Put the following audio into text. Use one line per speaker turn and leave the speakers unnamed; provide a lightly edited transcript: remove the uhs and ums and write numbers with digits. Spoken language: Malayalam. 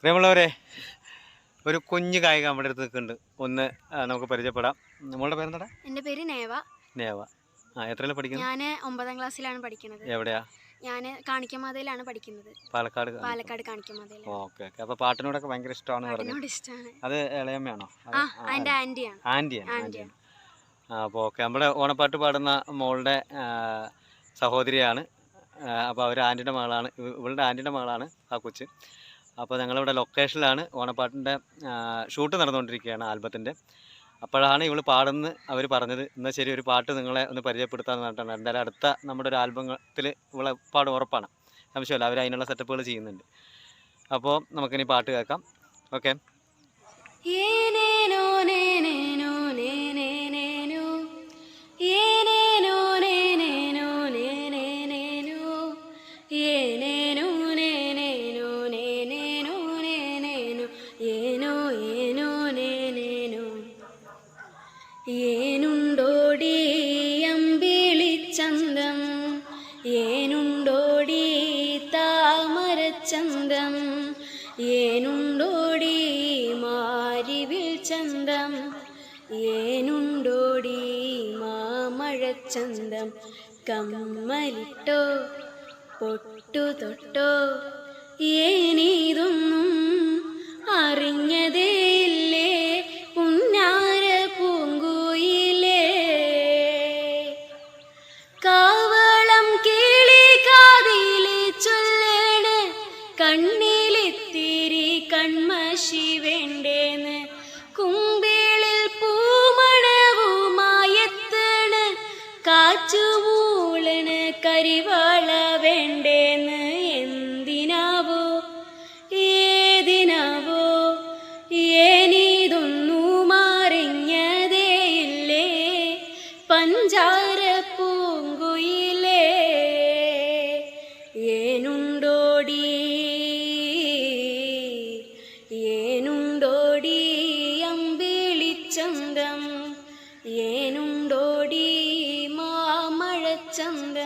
പ്രിയമുള്ളവരെ, ഒരു കുഞ്ഞു കായിക നമ്മുടെ അടുത്ത് നിൽക്കുന്നുണ്ട്. ഒന്ന് നമുക്ക് പരിചയപ്പെടാം. നമ്മളുടെ പേരെന്താ?
എൻ്റെ പേര് നേവ.
നേവ. എത്രയിലാണ് പഠിക്കുന്നത്?
ഞാൻ 9ാം ക്ലാസ്സിലാണ് പഠിക്കുന്നത്.
എവിടെയാ?
ഞാൻ കാണിക്കമാതയിലാണ് പഠിക്കുന്നത്.
പാലക്കാട്
കാണിക്കമാതയിൽ.
Okay okay. അപ്പോൾ പാട്ടിനോടൊക്കെ ഭയങ്കര ഇഷ്ടമാണ് പറഞ്ഞു.
ഇഷ്ടമാണ്.
അത് ഇളയമ്മയാണോ?
എൻ്റെ ആൻറ്റിയാണ്.
ആൻറ്റിയാണ്. അപ്പോൾ ഓക്കെ, നമ്മുടെ ഓണപ്പാട്ട് പാടുന്ന മോളുടെ സഹോദരിയാണ്. അപ്പോൾ അവർ ആൻറ്റിയുടെ മകളാണ്, ഇവളുടെ ആൻറ്റിയുടെ മകളാണ് ആ കൊച്ച്. അപ്പോൾ ഞങ്ങളിവിടെ ലൊക്കേഷനിലാണ്. ഓണപ്പാട്ടിൻ്റെ ഷൂട്ട് നടന്നുകൊണ്ടിരിക്കുകയാണ്, ആൽബത്തിൻ്റെ. അപ്പോഴാണ് ഇവൾ പാടുന്നത് അവർ പറഞ്ഞത്. എന്നാൽ ശരി, ഒരു പാട്ട് നിങ്ങളെ ഒന്ന് പരിചയപ്പെടുത്താമെന്ന് പറഞ്ഞിട്ടാണ്. എന്തായാലും അടുത്ത നമ്മുടെ ഒരു ആൽബത്തിൽ ഇവളെ പാടും ഉറപ്പാണ്, സംശയമില്ല. അവർ അതിനുള്ള സെറ്റപ്പുകൾ ചെയ്യുന്നുണ്ട്. അപ്പോൾ നമുക്കിനി പാട്ട് കേൾക്കാം. ഓക്കെ.
ഏനുണ്ടോടി അമ്പിളിച്ചന്തം, ഏനുണ്ടോടി താമരച്ചന്തം, ഏനുണ്ടോടി മാരിവിൽ ചന്തം, ഏനുണ്ടോടി മാമഴച്ചന്തം. കമ്മലിട്ടോ പൊട്ടു തൊട്ടോ ഏനീതൊന്നും അറിഞ്ഞതേയില്ലേ പുന്നാര പൂങ്കുയിലേ. കാവളം കിളി കാതിലി ചൊല്ലേണ്, കണ്ണിലിത്തിരി കൺമഷി വേണ്ടേന്ന്. കുമ്പിളിൽ പൂമണവുമായെത്തണ്, കാച്ചുവൂളണ് കരിവാള വേണ്ടേന്ന്. എന്തിനാവോ ഏതിനാവോ ഏനീതൊന്നും അറിഞ്ഞതേയില്ലേ പഞ്ചാര പൂങ്കുയിലേ. ഏനുണ്ടോടി ഏനുണ്ടോടി അമ്പിളിച്ചന്തം, ഏനുണ്ടോടി മാമഴച്ചന്തം.